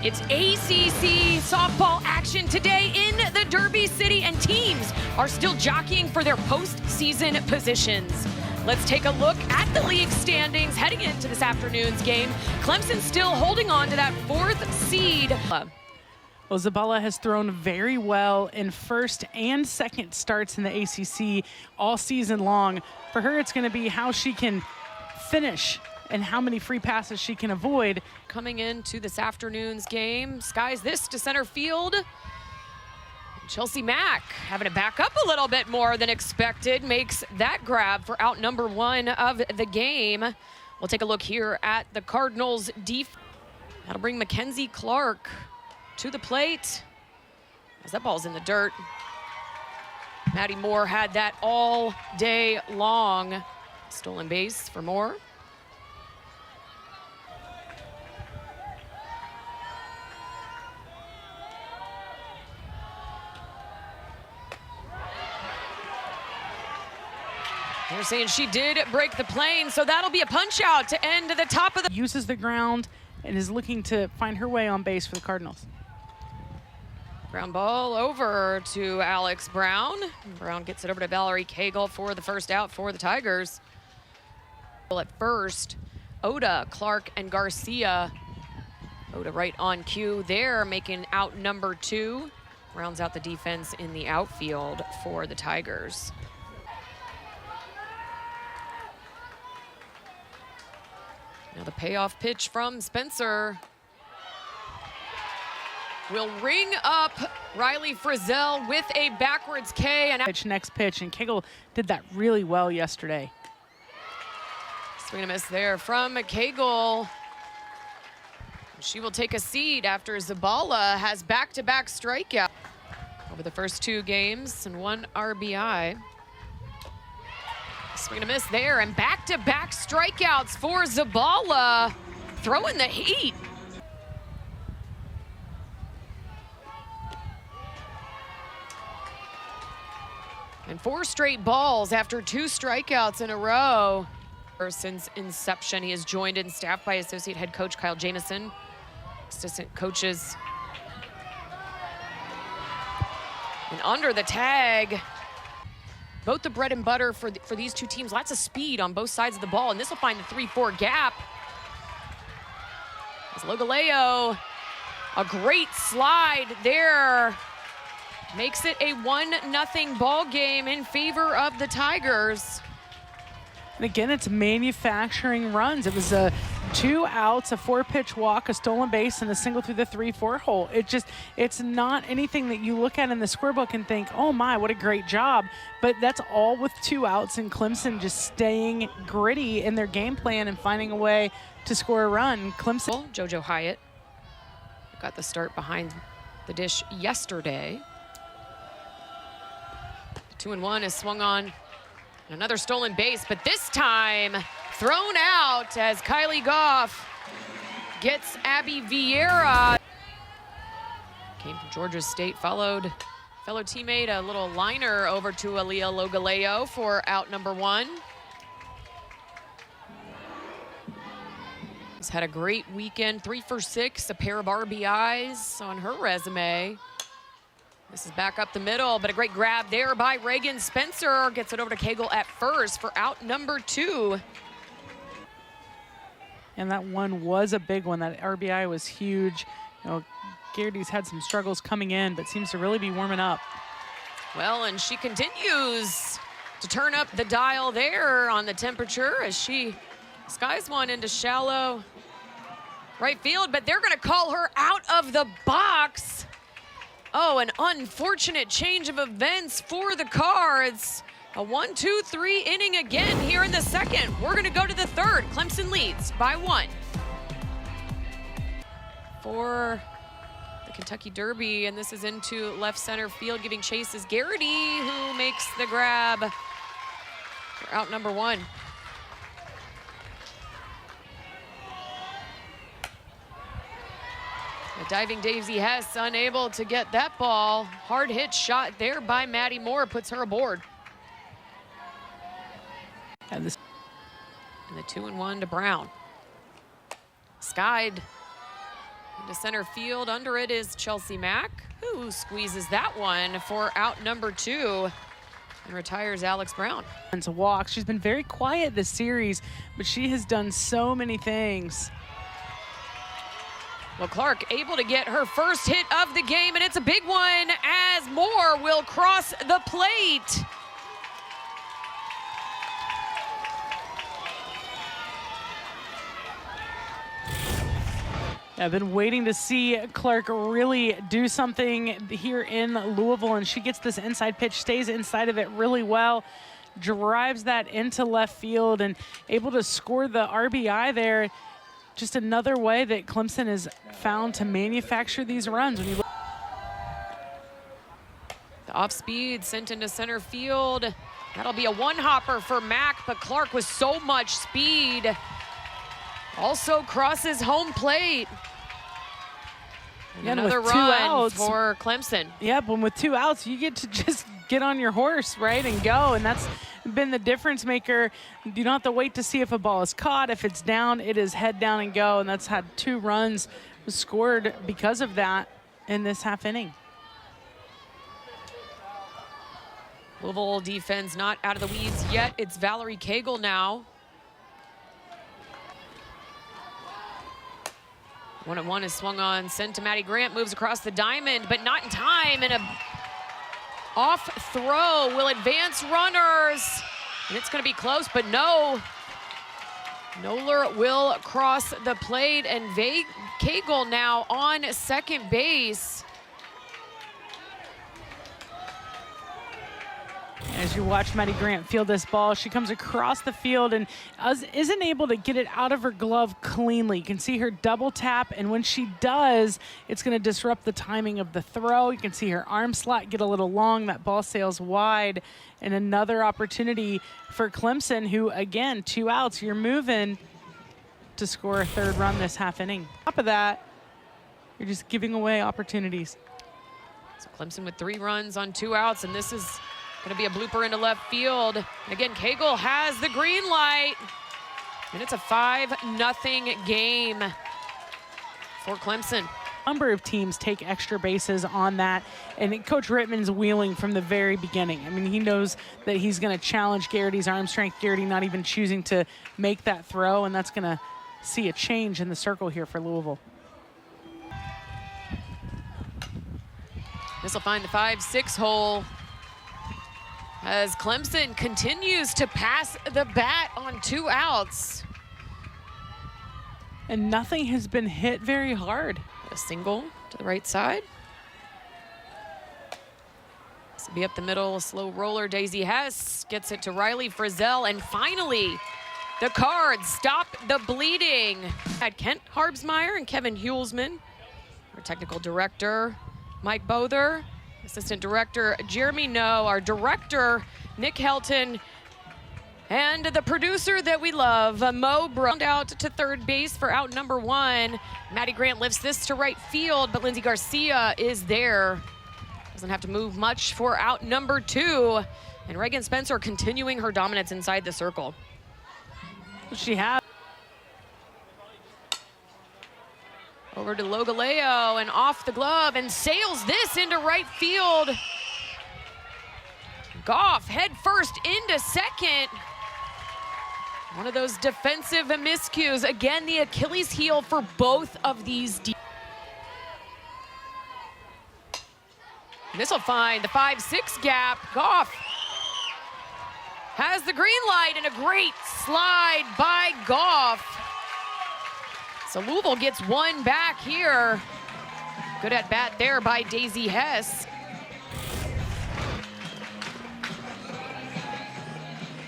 It's ACC softball action today in the Derby City, and teams are still jockeying for their postseason positions. Let's take a look at the league standings heading into this afternoon's game. Clemson still holding on to that 4th seed. Well, Zabala has thrown very well in first and second starts in the ACC all season long. For her, it's going to be how she can finish and how many free passes she can avoid. Coming into this afternoon's game, skies this to center field. Chelsea Mack having to back up a little bit more than expected, makes that grab for out number 1 of the game. We'll take a look here at the Cardinals' defense. That'll bring Mackenzie Clark to the plate as that ball's in the dirt. Maddie Moore had that all day long. Stolen base for Moore. They're saying she did break the plane, so that'll be a punch out to end the top of the... Uses the ground and is looking to find her way on base for the Cardinals. Ground ball over to Alex Brown. Brown gets it over to Valerie Cagle for the first out for the Tigers. At first, Oda, Clark, and Garcia. Oda right on cue there, making out number 2. Rounds out the defense in the outfield for the Tigers. Now the payoff pitch from Spencer will ring up Riley Frizzell with a backwards K. And next pitch, and Cagle did that really well yesterday. Swing and a miss there from Cagle. She will take a seat after Zabala has back-to-back strikeout over the first 2 games and 1 RBI. Swing and a miss there, and back-to-back strikeouts for Zabala, throwing the heat. And 4 straight balls after 2 strikeouts in a row. Since inception, he is joined and staffed by associate head coach Kyle Jamison, assistant coaches. And under the tag, both the bread and butter for these 2 teams. Lots of speed on both sides of the ball, and this will find the 3-4 gap. As Logaleo, a great slide there, makes it a 1-0 ball game in favor of the Tigers. And again, it's manufacturing runs. It was 2 outs, a 4-pitch walk, a stolen base, and a single through the 3-4 hole. It's not anything that you look at in the scorebook and think, oh my, what a great job. But that's all with 2 outs, and Clemson just staying gritty in their game plan and finding a way to score a run. Clemson. JoJo Hyatt got the start behind the dish yesterday. 2-1 is swung on. Another stolen base, but this time thrown out as Kylie Goff gets Abby Vieira. Came from Georgia State, followed fellow teammate a little liner over to Aaliyah Logaleo for out number 1. She's had a great weekend, 3 for 6, a pair of RBIs on her resume. This is back up the middle, but a great grab there by Reagan Spencer. Gets it over to Cagle at first for out number 2. And that one was a big one. That RBI was huge. You know, Garrity's had some struggles coming in, but seems to really be warming up. Well, and she continues to turn up the dial there on the temperature as she skies one into shallow right field, but they're going to call her out of the box. Oh, an unfortunate change of events for the Cards. A 1-2-3 inning again here in the second. We're going to go to the third. Clemson leads by 1. For the Kentucky Derby, and this is into left center field. Giving chase is Garrity, who makes the grab for out number 1. The diving Daisy Hess unable to get that ball. Hard hit shot there by Maddie Moore puts her aboard. And the 2-1 to Brown. Skied Into center field, under it is Chelsea Mack, who squeezes that one for out number 2 and retires Alex Brown. And to walk, she's been very quiet this series, but she has done so many things. Well, Clark able to get her first hit of the game, and it's a big one as Moore will cross the plate. I've been waiting to see Clark really do something here in Louisville, and she gets this inside pitch, stays inside of it really well, drives that into left field, and able to score the RBI there. Just another way that Clemson has found to manufacture these runs. When you look the off speed sent into center field. That'll be a one-hopper for Mack, but Clark with so much speed also crosses home plate. And another run for Clemson. Yep, when with 2 outs, you get to just get on your horse, right, and go. And that's been the difference maker. You don't have to wait to see if a ball is caught. If it's down, it is head down and go. And that's had 2 runs scored because of that in this half inning. Louisville defense not out of the weeds yet. It's Valerie Cagle now. 1-1 is swung on, sent to Maddie Grant, moves across the diamond, but not in time, and a off throw will advance runners, and it's gonna be close, but no. Noller will cross the plate, and Cagle now on second base. As you watch Maddie Grant field this ball, she comes across the field and isn't able to get it out of her glove cleanly. You can see her double tap, and when she does, it's going to disrupt the timing of the throw. You can see her arm slot get a little long. That ball sails wide, and another opportunity for Clemson, who, again, 2 outs. You're moving to score a 3rd run this half inning. On top of that, you're just giving away opportunities. So Clemson with 3 runs on 2 outs, and this is going to be a blooper into left field. And again, Cagle has the green light, and it's a 5-0 game for Clemson. A number of teams take extra bases on that, and Coach Rittman's wheeling from the very beginning. I mean, he knows that he's going to challenge Garrity's arm strength. Garrity not even choosing to make that throw, and that's going to see a change in the circle here for Louisville. This will find the 5-6 hole as Clemson continues to pass the bat on 2 outs. And nothing has been hit very hard. A single to the right side. This will be up the middle, a slow roller. Daisy Hess gets it to Riley Frizzell, and finally, the Cards stop the bleeding. At Kent Harbsmeyer and Kevin Hulsman, our technical director, Mike Bother, assistant director Jeremy No, our director Nick Helton, and the producer that we love, Mo Brown, out to third base for out number 1. Maddie Grant lifts this to right field, but Lindsey Garcia is there. Doesn't have to move much for out number 2. And Reagan Spencer continuing her dominance inside the circle. She has. Over to Logaleo and off the glove and sails this into right field. Goff head first into second. One of those defensive miscues. Again, the Achilles heel for both of these. This will find the 5-6 gap. Goff has the green light, and a great slide by Goff. So Louisville gets 1 back here. Good at bat there by Daisy Hess.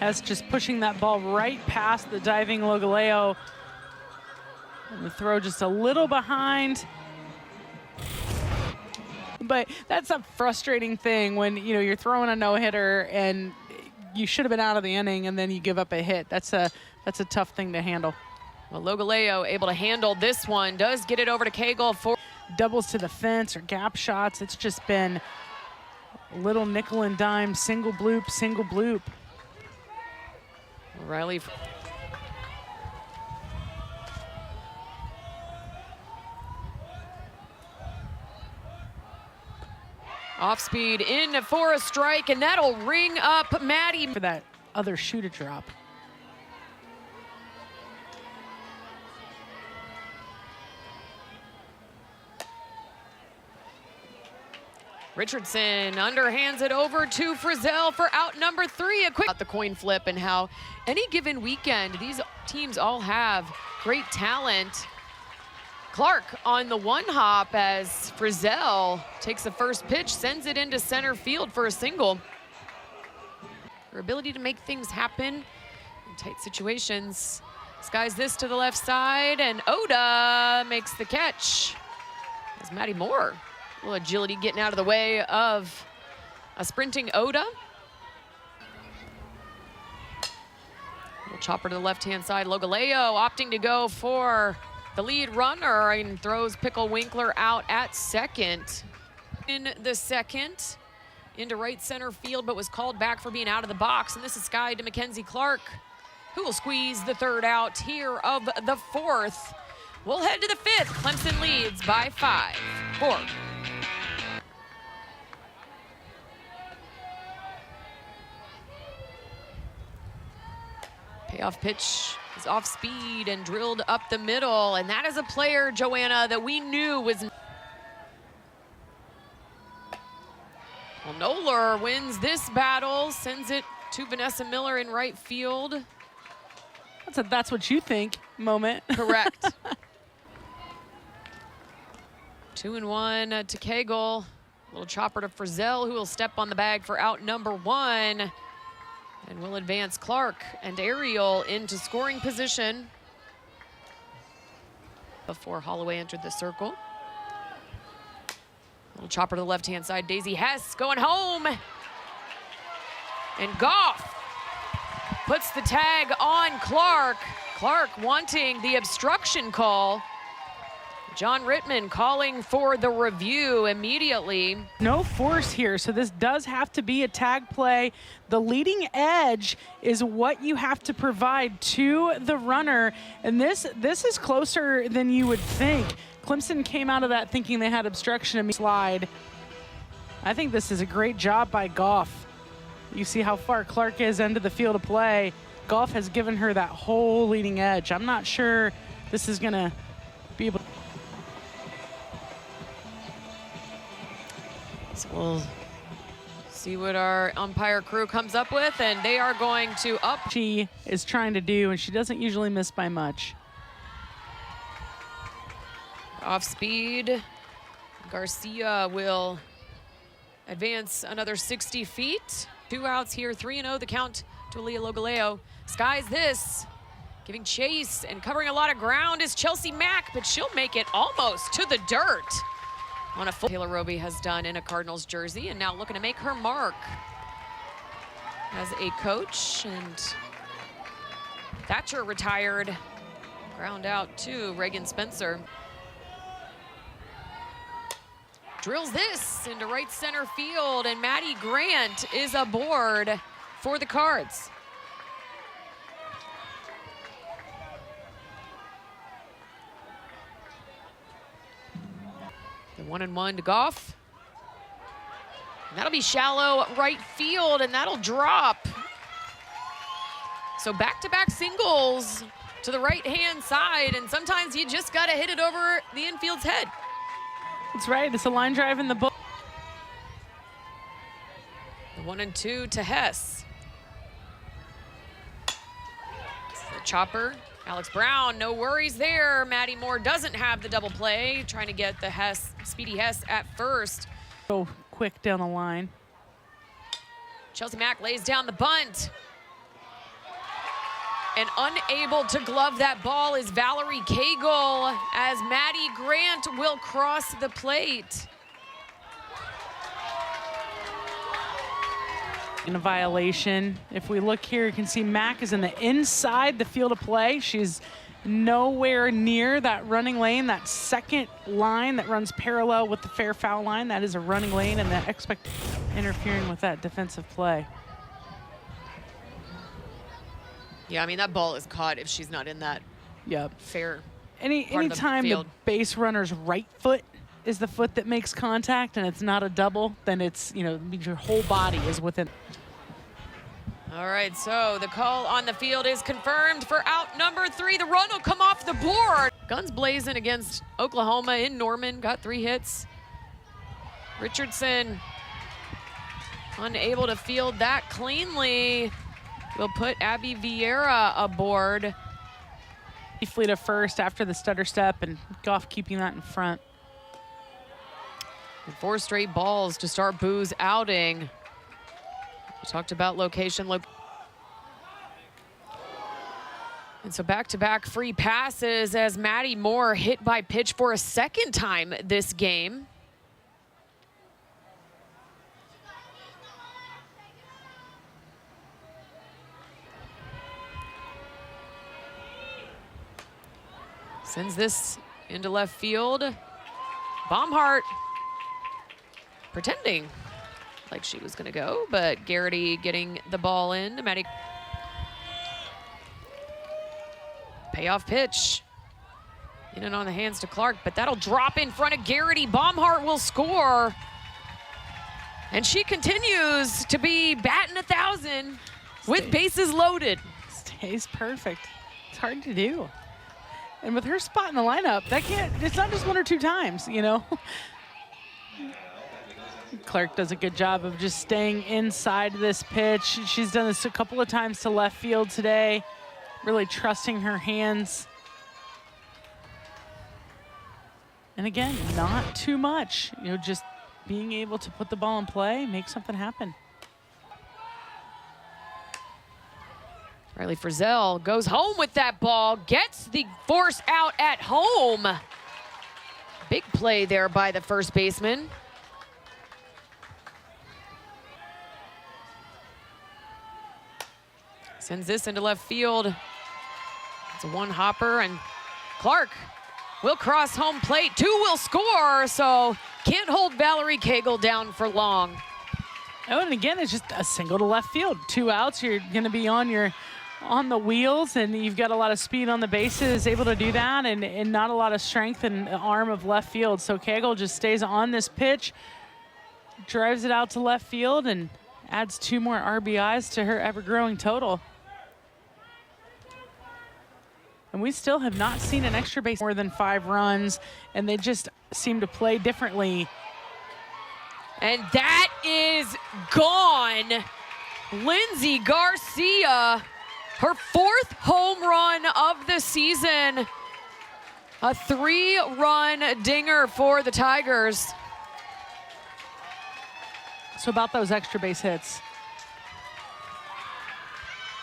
Hess just pushing that ball right past the diving Logaleo. And the throw just a little behind. But that's a frustrating thing when, you know, you're throwing a no-hitter and you should have been out of the inning and then you give up a hit. That's a tough thing to handle. Well, Logaleo able to handle this one, does get it over to Cagle for doubles to the fence or gap shots. It's just been a little nickel and dime, single bloop, single bloop. Riley. Off speed in for a strike, and that'll ring up Maddie. For that other shoe to drop. Richardson underhands it over to Frizzell for out number 3. A quick about the coin flip and how any given weekend, these teams all have great talent. Clark on the one hop as Frizzell takes the first pitch, sends it into center field for a single. Her ability to make things happen in tight situations. Skies this to the left side, and Oda makes the catch. As Maddie Moore. A little agility getting out of the way of a sprinting Oda. Little chopper to the left-hand side. Logaleo opting to go for the lead runner and throws Pickle Winkler out at second. In the second, into right center field, but was called back for being out of the box. And this is skied to Mackenzie Clark, who will squeeze the third out here of the fourth. We'll head to the fifth. Clemson leads by 5-4. Payoff pitch is off speed and drilled up the middle. And that is a player, Joanna, that we knew was... Well, Noller wins this battle, sends it to Vanessa Miller in right field. That's what you think moment. Correct. 2-1 to Cagle. Little chopper to Frizzell, who will step on the bag for out number 1. And will advance Clark and Ariel into scoring position before Holloway entered the circle. Little chopper to the left-hand side. Daisy Hess going home. And Goff puts the tag on Clark. Clark wanting the obstruction call. John Rittman calling for the review immediately. No force here, so this does have to be a tag play. The leading edge is what you have to provide to the runner, and this is closer than you would think. Clemson came out of that thinking they had obstruction and slide. I think this is a great job by Goff. You see how far Clark is into the field of play. Goff has given her that whole leading edge. I'm not sure this is gonna be able to. So we'll see what our umpire crew comes up with, and they are going to up. She is trying to do, and she doesn't usually miss by much. Off speed, Garcia will advance another 60 feet. 2 outs here, 3-0 the count to Aaliyah Logaleo. Skies this, giving chase and covering a lot of ground is Chelsea Mack, but she'll make it almost to the dirt. On a full Taylor Roby has done in a Cardinals jersey, and now looking to make her mark as a coach. And Thatcher retired. Ground out to Reagan Spencer. Drills this into right center field, and Maddie Grant is aboard for the Cards. The 1-1 to Goff. And that'll be shallow right field, and that'll drop. So back-to-back singles to the right-hand side, and sometimes you just gotta hit it over the infield's head. That's right, it's a line drive in the book. The 1-2 to Hess. The chopper. Alex Brown, no worries there. Maddie Moore doesn't have the double play, trying to get the Speedy Hess at first. Go quick down the line. Chelsea Mack lays down the bunt. And unable to glove that ball is Valerie Cagle, as Maddie Grant will cross the plate. In a violation. If we look here, you can see Mack is in the inside the field of play. She's nowhere near that running lane, that second line that runs parallel with the fair foul line. That is a running lane, and that interfering with that defensive play. Yeah, I mean, that ball is caught if she's not in that Yep. fair Anytime the base runner's right foot is the foot that makes contact and it's not a double, then it's, your whole body is within. All right, so the call on the field is confirmed for out number 3. The run will come off the board. Guns blazing against Oklahoma in Norman, got 3 hits. Richardson unable to field that cleanly. Will put Abby Vieira aboard. Fleet to first after the stutter step, and Goff keeping that in front. And 4 straight balls to start Boo's outing. We talked about location. And so back-to-back free passes as Maddie Moore hit by pitch for a second time this game. Sends this into left field. Baumhart pretending like she was gonna go, but Garrity getting the ball in. Maddie. Payoff pitch. In and on the hands to Clark, but that'll drop in front of Garrity. Baumhart will score. And she continues to be batting 1,000 with bases loaded. Stays perfect. It's hard to do. And with her spot in the lineup, it's not just 1 or 2 times, Clark does a good job of just staying inside this pitch. She's done this a couple of times to left field today, really trusting her hands. And again, not too much, just being able to put the ball in play, make something happen. Riley Frizzell goes home with that ball, gets the force out at home. Big play there by the first baseman. Sends this into left field. It's a one-hopper, and Clark will cross home plate. 2 will score, so can't hold Valerie Cagle down for long. Oh, and again, it's just a single to left field. 2 outs, you're gonna be on the wheels, and you've got a lot of speed on the bases, able to do that, and not a lot of strength in the arm of left field. So Cagle just stays on this pitch, drives it out to left field, and adds 2 more RBIs to her ever-growing total. And we still have not seen an extra base more than 5 runs, and they just seem to play differently. And that is gone. Lindsey Garcia, her 4th home run of the season. A 3-run dinger for the Tigers. So about those extra base hits.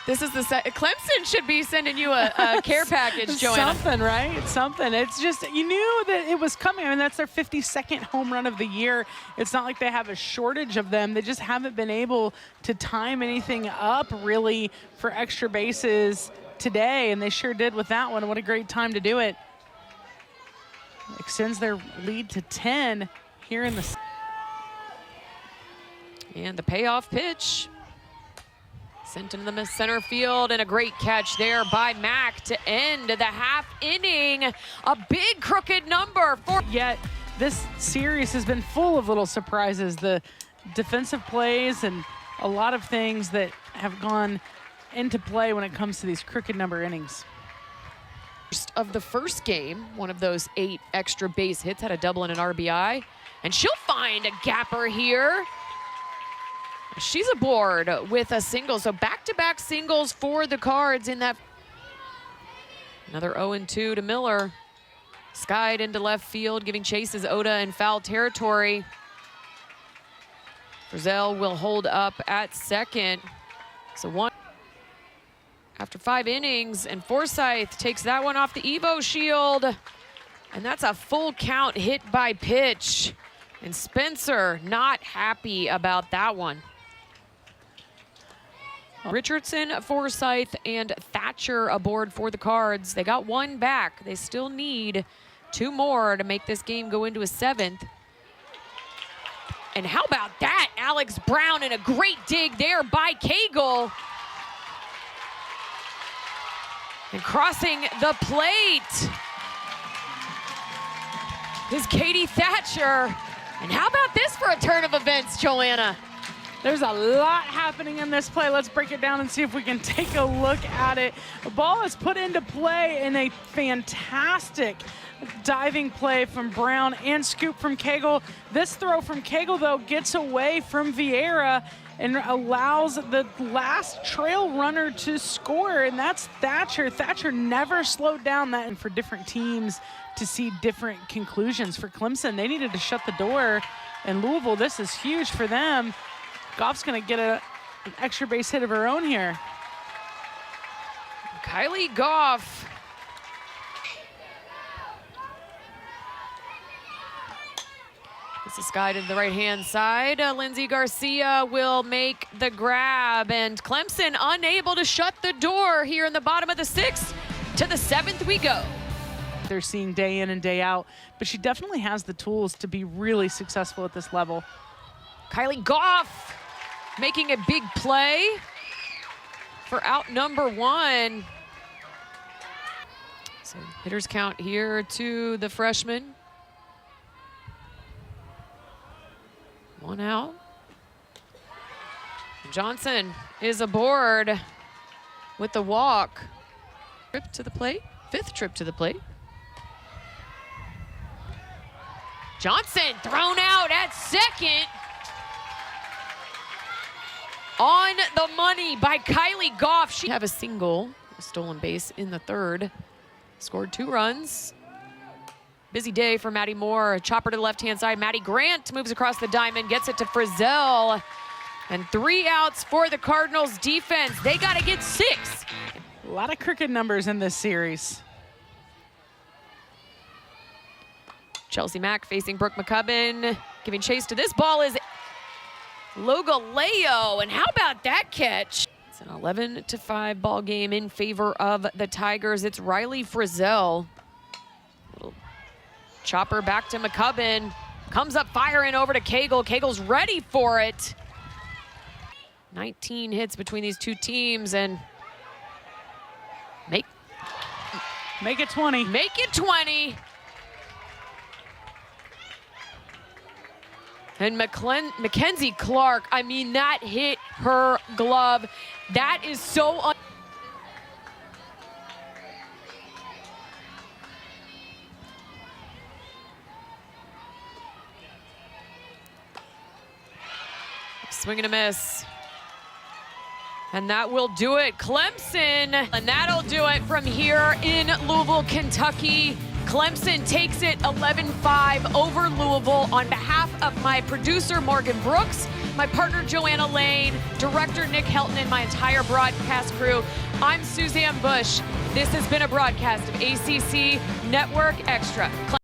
This is the Clemson should be sending you a care package, Joanna. Something, right? Something. It's just, you knew that it was coming. I mean, that's their 52nd home run of the year. It's not like they have a shortage of them. They just haven't been able to time anything up really for extra bases today, and they sure did with that one. What a great time to do it. Extends their lead to 10 here in the... And the payoff pitch. Sent into the center field, and a great catch there by Mack to end the half inning. A big crooked number for... Yet this series has been full of little surprises. The defensive plays and a lot of things that have gone into play when it comes to these crooked number innings. Of the first game, one of those 8 extra base hits had a double and an RBI, and she'll find a gapper here. She's aboard with a single, so back-to-back singles for the Cards in that. Another 0-2 to Miller. Skied into left field, giving chases Oda in foul territory. Frizzell will hold up at second. So 1 after 5 innings, and Forsyth takes that one off the Evo shield. And that's a full count hit by pitch. And Spencer not happy about that one. Richardson, Forsyth, and Thatcher aboard for the Cards. They got 1 back. They still need 2 more to make this game go into a 7th. And how about that? Alex Brown, and a great dig there by Cagle. And crossing the plate. is Katie Thatcher. And how about this for a turn of events, Joanna? There's a lot happening in this play. Let's break it down and see if we can take a look at it. The ball is put into play in a fantastic diving play from Brown and scoop from Cagle. This throw from Cagle, though, gets away from Vieira and allows the last trail runner to score, and that's Thatcher. Thatcher never slowed down that, and for different teams to see different conclusions. For Clemson, they needed to shut the door, and Louisville, this is huge for them. Goff's going to get an extra base hit of her own here. Kylie Goff. This is guided to the right-hand side. Lindsay Garcia will make the grab, and Clemson unable to shut the door here in the bottom of the 6th. To the 7th we go. They're seeing day in and day out, but she definitely has the tools to be really successful at this level. Kylie Goff making a big play for out number 1. So hitters count here to the freshman. 1 out. Johnson is aboard with the walk. Trip to the plate, 5th trip to the plate. Johnson thrown out at second. On the money by Kylie Goff. She have a single, a stolen base in the 3rd. Scored 2 runs. Busy day for Maddie Moore. A chopper to the left-hand side. Maddie Grant moves across the diamond, gets it to Frizzell. And 3 outs for the Cardinals defense. They got to get 6. A lot of crooked numbers in this series. Chelsea Mack facing Brooke McCubbin. Giving chase to this ball is Logaleo, and how about that catch? It's an 11-5 ball game in favor of the Tigers. It's Riley Frizzell. Little chopper back to McCubbin. Comes up firing over to Cagle. Cagle's ready for it. 19 hits between these two teams, and make it 20. Make it 20. And Mackenzie Clark, I mean, that hit her glove. That is so swing and a miss. And that will do it, Clemson. And that'll do it from here in Louisville, Kentucky. Clemson takes it 11-5 over Louisville. On behalf of my producer, Morgan Brooks, my partner, Joanna Lane, director, Nick Helton, and my entire broadcast crew, I'm Suzanne Bush. This has been a broadcast of ACC Network Extra.